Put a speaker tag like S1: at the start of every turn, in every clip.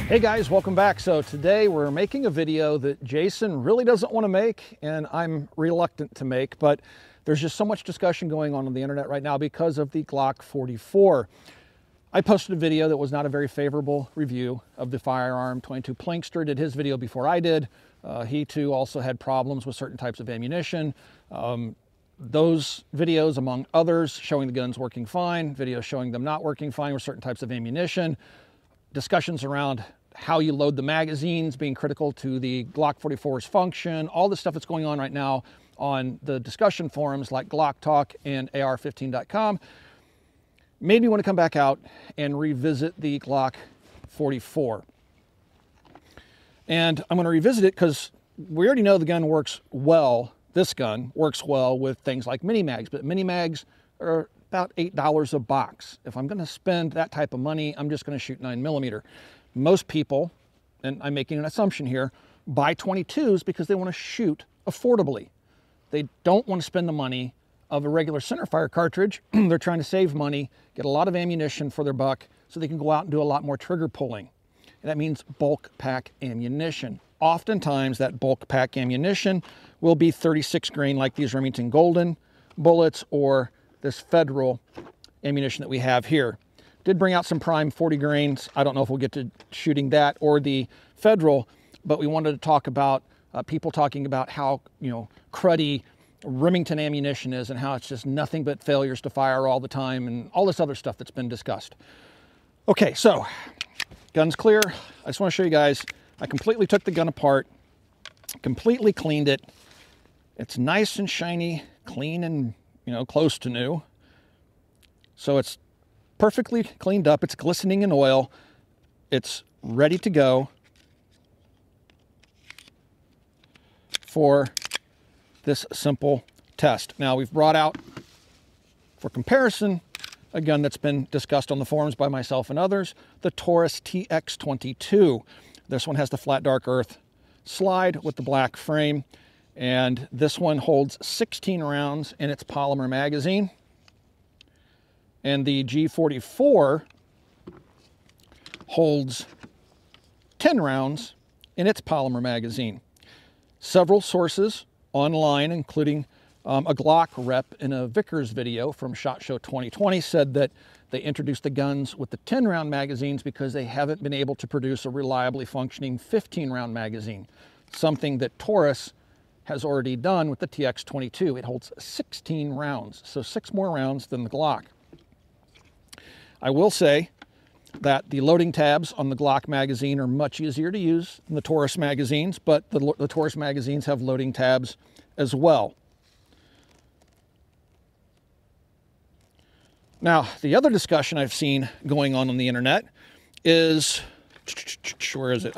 S1: Hey guys, welcome back. So today we're making a video that Jason really doesn't want to make and I'm reluctant to make, but there's just so much discussion going on the internet right now because of the Glock 44. I posted a video that was not a very favorable review of the firearm. 22 Plinkster did his video before I did. He too also had problems with certain types of ammunition. Those videos, among others, showing the guns working fine, videos showing them not working fine with certain types of ammunition, discussions around how you load the magazines being critical to the Glock 44's function, all the stuff that's going on right now on the discussion forums like Glock Talk and AR15.com made me want to come back out and revisit the Glock 44. And I'm going to revisit it because we already know the gun works well. This gun works well with things like mini mags, but mini mags are about $8 a box. If I'm going to spend that type of money, I'm just going to shoot 9mm. Most people, and I'm making an assumption here, buy 22s because they want to shoot affordably. They don't want to spend the money of a regular centerfire cartridge. They're trying to save money, get a lot of ammunition for their buck so they can go out and do a lot more trigger pulling. And that means bulk pack ammunition. Oftentimes that bulk pack ammunition will be 36 grain like these Remington Golden bullets or this Federal ammunition that we have here. Did bring out some prime 40 grains. I don't know if we'll get to shooting that or the Federal, but we wanted to talk about people talking about how, cruddy Remington ammunition is and how it's just nothing but failures to fire all the time and all this other stuff that's been discussed. Okay, so gun's clear. I just want to show you guys, I completely took the gun apart, completely cleaned it. It's nice and shiny, clean and, close to new. So it's perfectly cleaned up. It's glistening in oil. It's ready to go for this simple test. Now we've brought out, for comparison, a gun that's been discussed on the forums by myself and others, the Taurus TX-22. This one has the flat dark earth slide with the black frame, and this one holds 16 rounds in its polymer magazine. And the G44 holds 10 rounds in its polymer magazine. Several sources online, including a Glock rep in a Vickers video from SHOT Show 2020, said that they introduced the guns with the 10-round magazines because they haven't been able to produce a reliably functioning 15-round magazine, something that Taurus has already done with the TX-22. It holds 16 rounds, so 6 more rounds than the Glock. I will say that the loading tabs on the Glock magazine are much easier to use than the Taurus magazines, but the Taurus magazines have loading tabs as well. Now, the other discussion I've seen going on the internet is, where is it?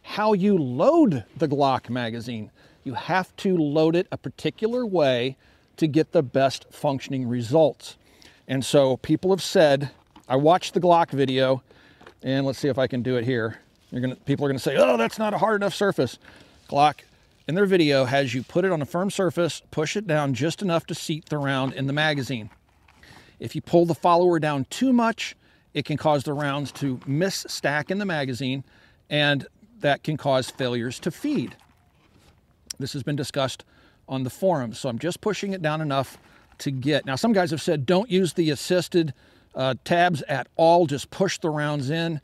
S1: How you load the Glock magazine. You have to load it a particular way to get the best functioning results. And so people have said, I watched the Glock video, and let's see if I can do it here. People are gonna say, oh, that's not a hard enough surface. Glock, in their video, has you put it on a firm surface, push it down just enough to seat the round in the magazine. If you pull the follower down too much, it can cause the rounds to mis-stack in the magazine, and that can cause failures to feed. This has been discussed on the forums, so I'm just pushing it down enough to get. Now, some guys have said don't use the assisted tabs at all, just push the rounds in,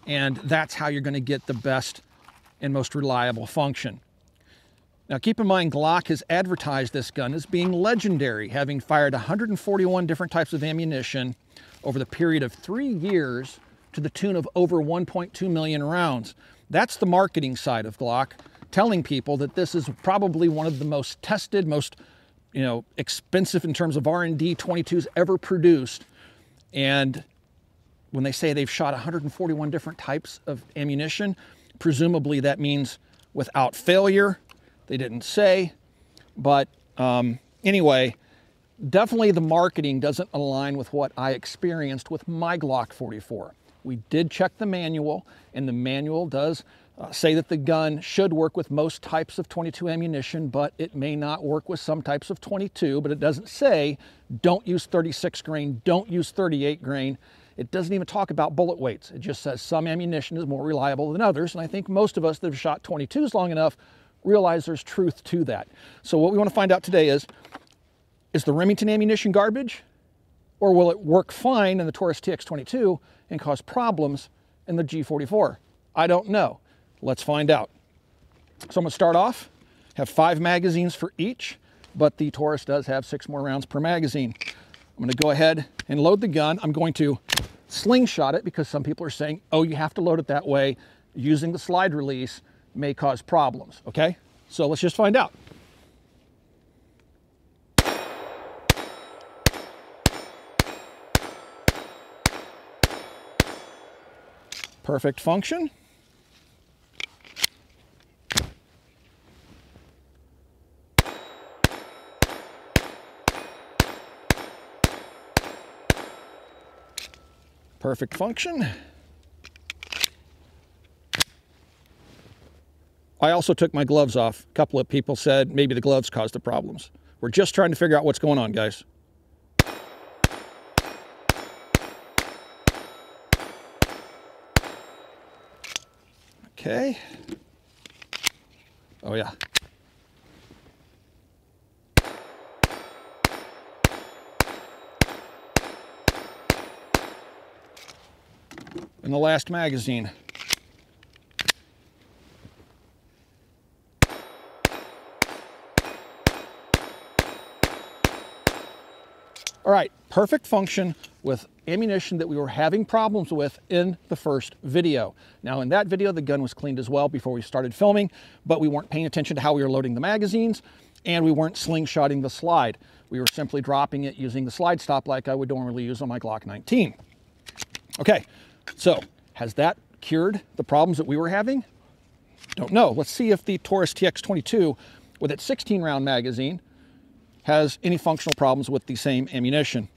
S1: and that's how you're going to get the best and most reliable function. Now, keep in mind, Glock has advertised this gun as being legendary, having fired 141 different types of ammunition over the period of 3 years to the tune of over 1.2 million rounds. That's the marketing side of Glock, telling people that this is probably one of the most tested, most expensive in terms of R&D 22s ever produced. And when they say they've shot 141 different types of ammunition, presumably that means without failure. They didn't say, but anyway, definitely the marketing doesn't align with what I experienced with my Glock 44. We did check the manual, and the manual does say that the gun should work with most types of 22 ammunition, but it may not work with some types of 22, but it doesn't say don't use 36 grain, don't use 38 grain. It doesn't even talk about bullet weights. It just says some ammunition is more reliable than others. And I think most of us that have shot 22s long enough realize there's truth to that. So what we want to find out today is the Remington ammunition garbage, or will it work fine in the Taurus TX-22 and cause problems in the G44? I don't know. Let's find out. So I'm going to start off, have 5 magazines for each, but the Taurus does have 6 more rounds per magazine. I'm going to go ahead and load the gun. I'm going to slingshot it because some people are saying, oh, you have to load it that way. Using the slide release may cause problems, okay? So let's just find out. Perfect function. Perfect function. I also took my gloves off. A couple of people said maybe the gloves caused the problems. We're just trying to figure out what's going on, guys. Okay. Oh, yeah. And the last magazine. All right, perfect function with ammunition that we were having problems with in the first video. Now in that video, the gun was cleaned as well before we started filming, but we weren't paying attention to how we were loading the magazines, and we weren't slingshotting the slide. We were simply dropping it using the slide stop like I would normally use on my Glock 19. Okay, so has that cured the problems that we were having? Don't know. Let's see if the Taurus TX-22 with its 16-round magazine has any functional problems with the same ammunition.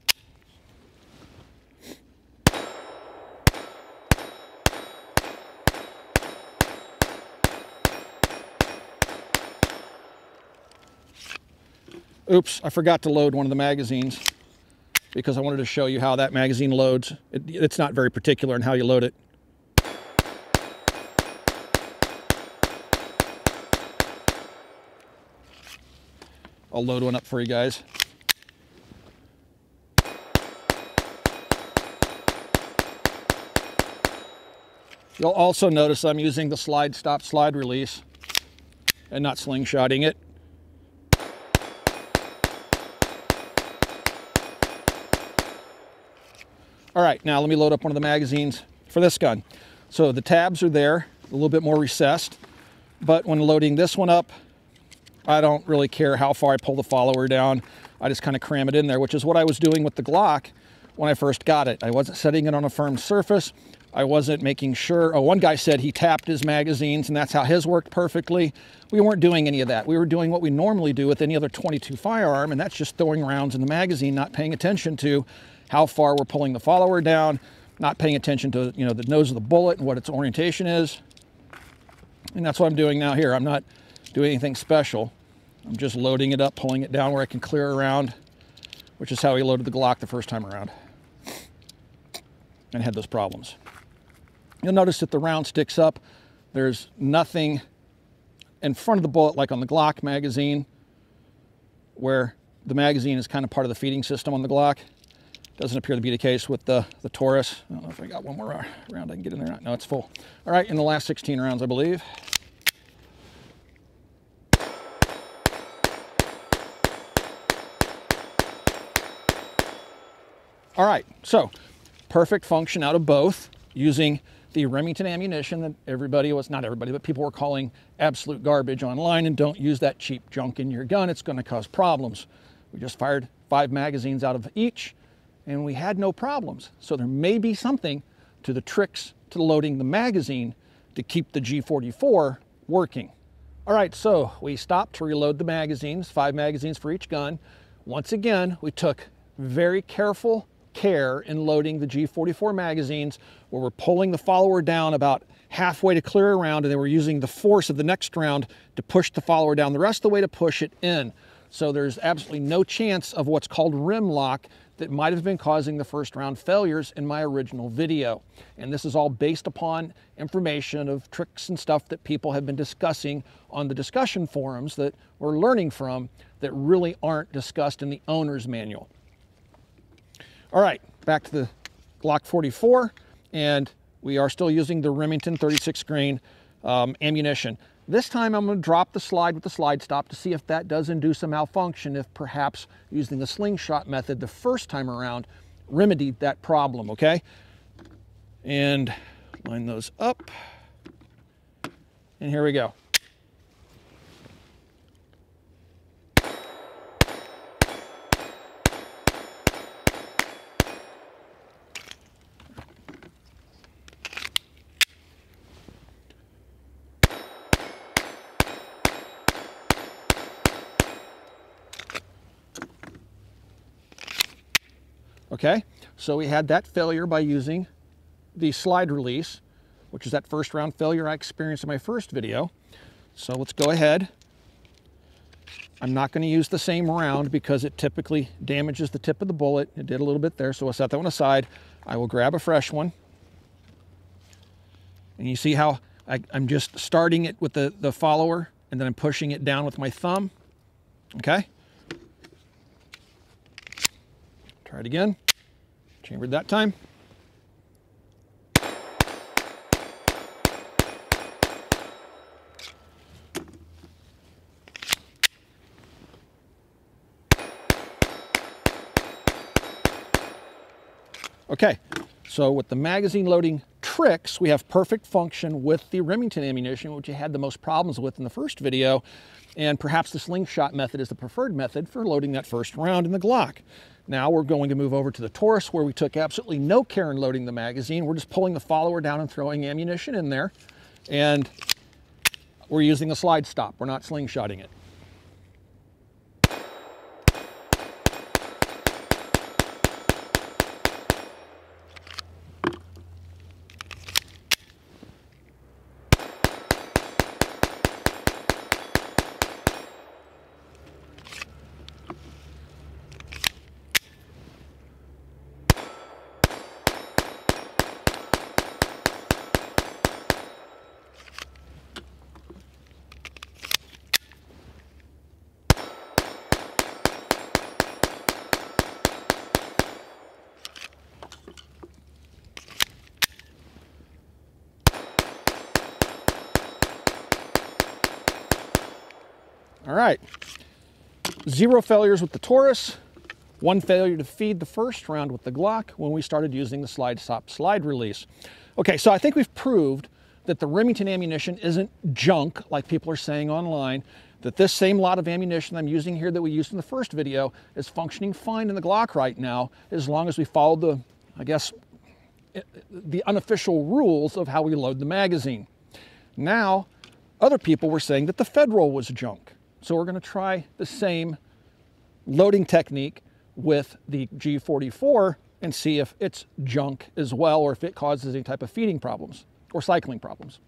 S1: Oops, I forgot to load one of the magazines because I wanted to show you how that magazine loads. It's not very particular in how you load it. I'll load one up for you guys. You'll also notice I'm using the slide stop slide release and not slingshotting it. All right, now let me load up one of the magazines for this gun. So the tabs are there, a little bit more recessed, but when loading this one up, I don't really care how far I pull the follower down. I just kind of cram it in there, which is what I was doing with the Glock when I first got it. I wasn't setting it on a firm surface. I wasn't making sure. Oh, one guy said he tapped his magazines and that's how his worked perfectly. We weren't doing any of that. We were doing what we normally do with any other 22 firearm, and that's just throwing rounds in the magazine, not paying attention to how far we're pulling the follower down, not paying attention to, you know, the nose of the bullet and what its orientation is. And that's what I'm doing now here. I'm not doing anything special. I'm just loading it up, pulling it down where I can clear around, which is how we loaded the Glock the first time around and had those problems. You'll notice that the round sticks up. There's nothing in front of the bullet like on the Glock magazine, where the magazine is kind of part of the feeding system on the Glock. Doesn't appear to be the case with the Taurus. I don't know if I got one more round I can get in there. No, it's full. All right, in the last 16 rounds, I believe. All right, so perfect function out of both, using the Remington ammunition that everybody was, not everybody, but people were calling absolute garbage online, and don't use that cheap junk in your gun. It's going to cause problems. We just fired 5 magazines out of each, and we had no problems. So there may be something to the tricks to loading the magazine to keep the G44 working. All right, so we stopped to reload the magazines, 5 magazines for each gun. Once again, we took very careful care in loading the G44 magazines, where we're pulling the follower down about halfway to clear around, and then we're using the force of the next round to push the follower down the rest of the way to push it in. So there's absolutely no chance of what's called rim lock that might have been causing the first round failures in my original video. And this is all based upon information of tricks and stuff that people have been discussing on the discussion forums that we're learning from that really aren't discussed in the owner's manual. All right, back to the Glock 44, and we are still using the Remington 36 grain ammunition. This time I'm going to drop the slide with the slide stop to see if that does induce a malfunction, if perhaps using the slingshot method the first time around remedied that problem, okay? And line those up, and here we go. Okay, so we had that failure by using the slide release, which is that first round failure I experienced in my first video. So let's go ahead. I'm not going to use the same round because it typically damages the tip of the bullet. It did a little bit there, so I'll set that one aside. I will grab a fresh one. And you see how I'm just starting it with the follower, and then I'm pushing it down with my thumb. Okay. Try it again. Chambered that time. Okay, so with the magazine loading tricks, we have perfect function with the Remington ammunition, which you had the most problems with in the first video, and perhaps the slingshot method is the preferred method for loading that first round in the Glock. Now we're going to move over to the Taurus, where we took absolutely no care in loading the magazine. We're just pulling the follower down and throwing ammunition in there, and we're using a slide stop. We're not slingshotting it. All right, 0 failures with the Taurus, 1 failure to feed the first round with the Glock when we started using the slide stop slide release. Okay, so I think we've proved that the Remington ammunition isn't junk like people are saying online, that this same lot of ammunition I'm using here that we used in the first video is functioning fine in the Glock right now, as long as we follow the, I guess, the unofficial rules of how we load the magazine. Now, other people were saying that the Federal was junk. So we're going to try the same loading technique with the G44 and see if it's junk as well, or if it causes any type of feeding problems or cycling problems.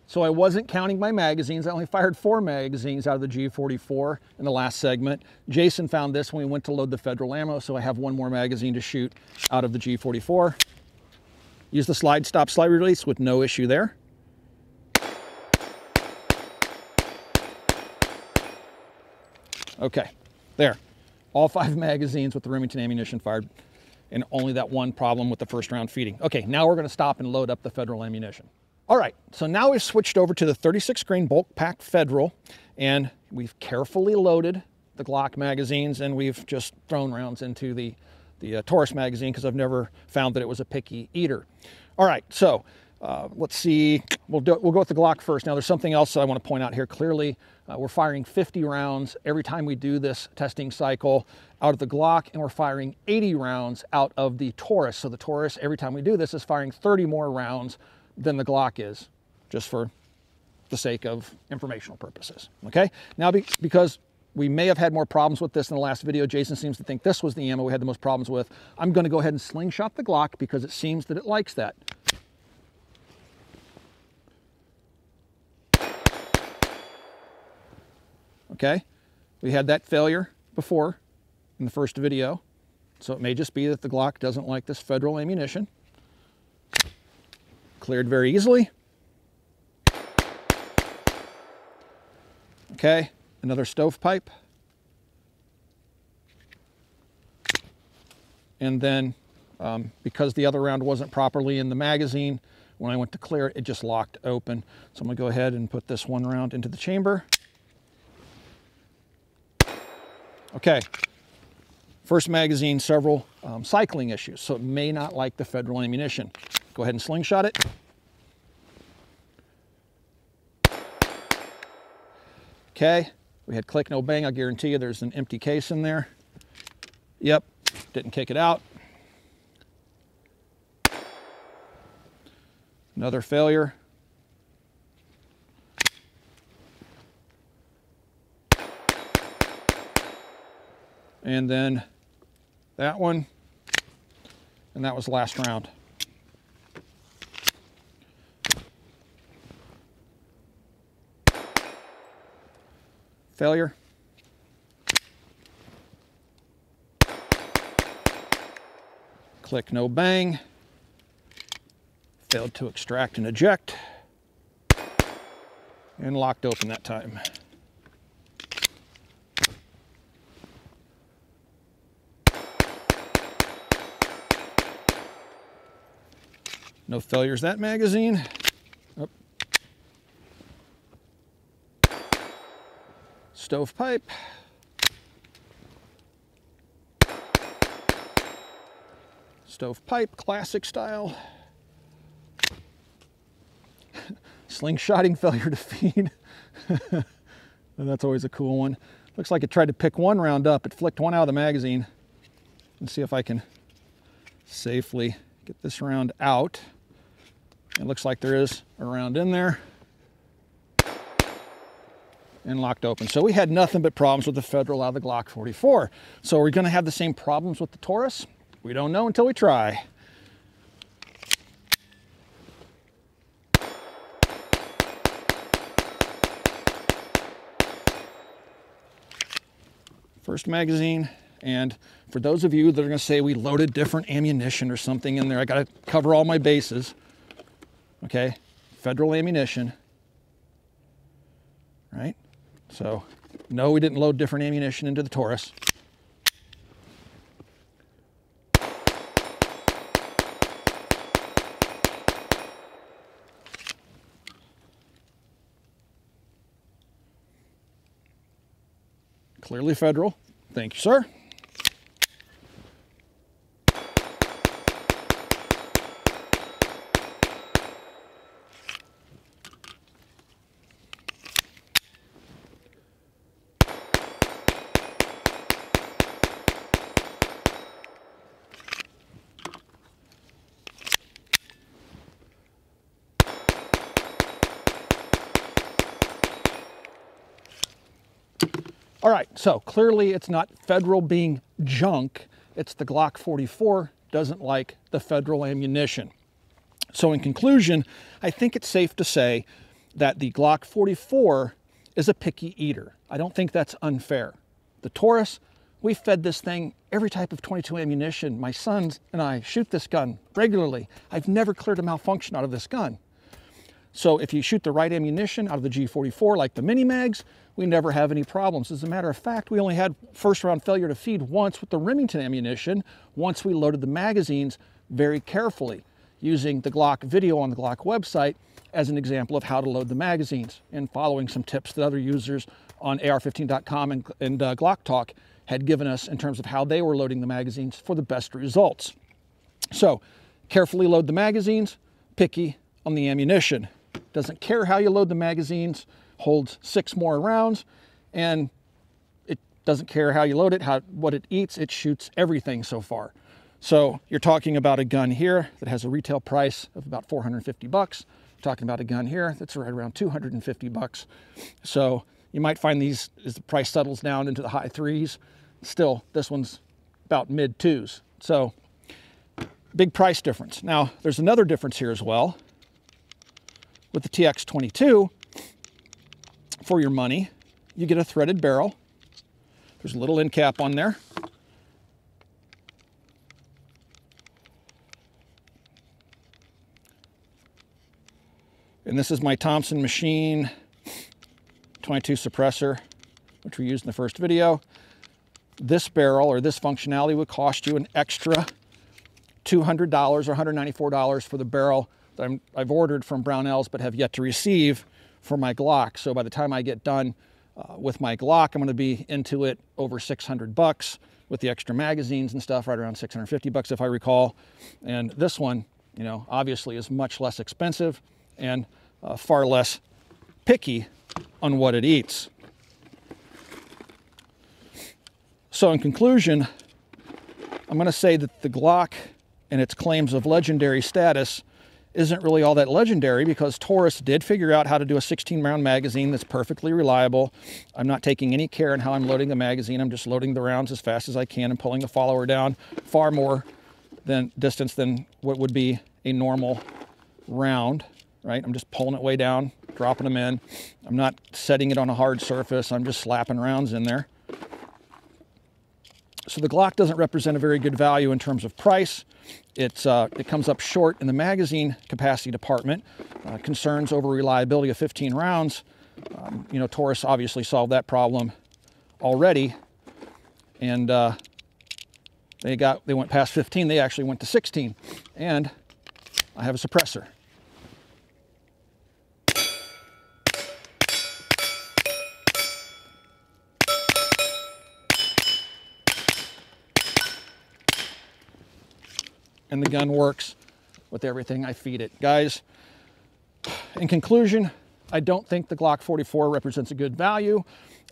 S1: So I wasn't counting my magazines. I only fired 4 magazines out of the G44 in the last segment. Jason found this when we went to load the Federal ammo, so I have 1 more magazine to shoot out of the G44. Use the slide stop slide release with no issue there. Okay, there. All 5 magazines with the Remington ammunition fired, and only that 1 problem with the first round feeding. Okay, now we're going to stop and load up the Federal ammunition. All right, so now we've switched over to the 36 grain bulk pack Federal, and we've carefully loaded the Glock magazines, and we've just thrown rounds into the Taurus magazine because I've never found that it was a picky eater. All right, so let's see, we'll go with the Glock first. Now there's something else I want to point out here. Clearly, we're firing 50 rounds every time we do this testing cycle out of the Glock, and we're firing 80 rounds out of the Taurus. So the Taurus, every time we do this, is firing 30 more rounds than the Glock is, just for the sake of informational purposes, okay? Now, because we may have had more problems with this in the last video, Jason seems to think this was the ammo we had the most problems with, I'm going to go ahead and slingshot the Glock because it seems that it likes that. Okay, We had that failure before in the first video, so it may just be that the Glock doesn't like this federal ammunition. Cleared very easily. Okay, another stovepipe. And then, because the other round wasn't properly in the magazine, when I went to clear it, it just locked open. So I'm gonna go ahead and put this one round into the chamber. Okay, first magazine, several cycling issues, so it may not like the federal ammunition. Go ahead and slingshot it. Okay, we had click, no bang. I guarantee you there's an empty case in there. Yep, didn't kick it out. Another failure. And then that one, and that was the last round. Failure. Click, no bang. Failed to extract and eject. And locked open that time. No failures that magazine. Oh. Stovepipe. Stovepipe, classic style. Slingshotting failure to feed. That's always a cool one. Looks like it tried to pick one round up. It flicked one out of the magazine. Let's see if I can safely get this round out. It looks like there is a round in there. And locked open. So we had nothing but problems with the federal out of the Glock 44. So are we going to have the same problems with the Taurus? We don't know until we try. First magazine, and for those of you that are going to say we loaded different ammunition or something in there, I got to cover all my bases. Okay, federal ammunition, right? So, no, we didn't load different ammunition into the Taurus. Clearly federal. Thank you, sir. All right, so clearly it's not federal being junk, it's the Glock 44 doesn't like the federal ammunition. So in conclusion, I think it's safe to say that the Glock 44 is a picky eater. I don't think that's unfair. The Taurus, we fed this thing every type of 22 ammunition. My sons and I shoot this gun regularly. I've never cleared a malfunction out of this gun. So if you shoot the right ammunition out of the G44, like the mini mags, we never have any problems. As a matter of fact, we only had first round failure to feed once with the Remington ammunition, once we loaded the magazines very carefully, using the Glock video on the Glock website as an example of how to load the magazines, and following some tips that other users on AR15.com and Glock Talk had given us in terms of how they were loading the magazines for the best results. So carefully load the magazines, picky on the ammunition. Doesn't care how you load the magazines, holds 6 more rounds, and it doesn't care how you load it, what it eats, it shoots everything so far. So you're talking about a gun here that has a retail price of about 450 bucks. You're talking about a gun here that's right around 250 bucks. So you might find these, as the price settles down into the high 3s, still this one's about mid 2s. So big price difference. Now there's another difference here as well. With the TX-22, for your money, you get a threaded barrel, There's a little end cap on there. And this is my Thompson Machine 22 suppressor, which we used in the first video. This barrel or this functionality would cost you an extra $200 or $194 for the barrel that I've ordered from Brownells but have yet to receive for my Glock. So by the time I get done with my Glock, I'm going to be into it over 600 bucks with the extra magazines and stuff, right around 650 bucks if I recall. And this one, you know, obviously is much less expensive and far less picky on what it eats. So in conclusion, I'm going to say that the Glock and its claims of legendary status isn't really all that legendary, because Taurus did figure out how to do a 16-round magazine that's perfectly reliable. I'm not taking any care in how I'm loading the magazine. I'm just loading the rounds as fast as I can and pulling the follower down far more distance than what would be a normal round, right? I'm just pulling it way down, dropping them in. I'm not setting it on a hard surface. I'm just slapping rounds in there. So the Glock doesn't represent a very good value in terms of price. It comes up short in the magazine capacity department. Concerns over reliability of 15 rounds. You know, Taurus obviously solved that problem already, and they went past 15. They actually went to 16, and I have a suppressor. And the gun works with everything I feed it. Guys, in conclusion, I don't think the Glock 44 represents a good value.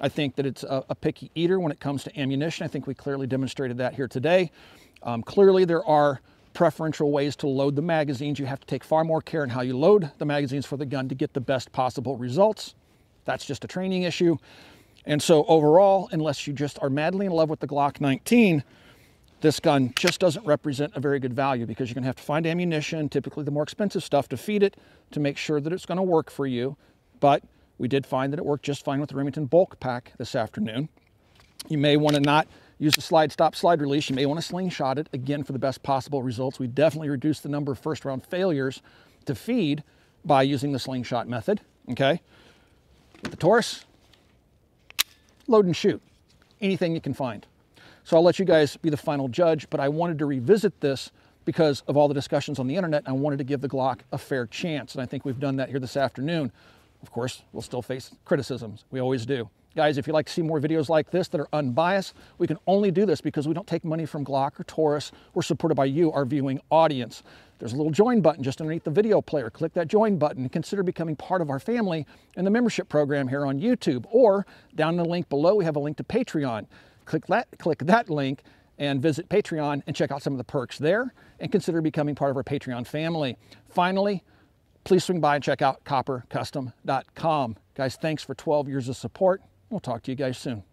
S1: I think that it's a picky eater when it comes to ammunition. I think we clearly demonstrated that here today. Clearly, there are preferential ways to load the magazines. You have to take far more care in how you load the magazines for the gun to get the best possible results. That's just a training issue. And so overall, unless you just are madly in love with the Glock 19, this gun just doesn't represent a very good value, because you're going to have to find ammunition, typically the more expensive stuff, to feed it to make sure that it's going to work for you. But we did find that it worked just fine with the Remington bulk pack this afternoon. You may want to not use the slide stop slide release. You may want to slingshot it again for the best possible results. We definitely reduced the number of first round failures to feed by using the slingshot method. Okay, with the Taurus, load and shoot, anything you can find. So I'll let you guys be the final judge, but I wanted to revisit this because of all the discussions on the internet. I wanted to give the Glock a fair chance, and I think we've done that here this afternoon. Of course, we'll still face criticisms. We always do. Guys, if you'd like to see more videos like this that are unbiased, we can only do this because we don't take money from Glock or Taurus. We're supported by you, our viewing audience. There's a little join button just underneath the video player. Click that join button and consider becoming part of our family in the membership program here on YouTube. Or down in the link below, we have a link to Patreon. Click that link and visit Patreon and check out some of the perks there, and consider becoming part of our Patreon family. Finally, please swing by and check out coppercustom.com. Guys, thanks for 12 years of support. We'll talk to you guys soon.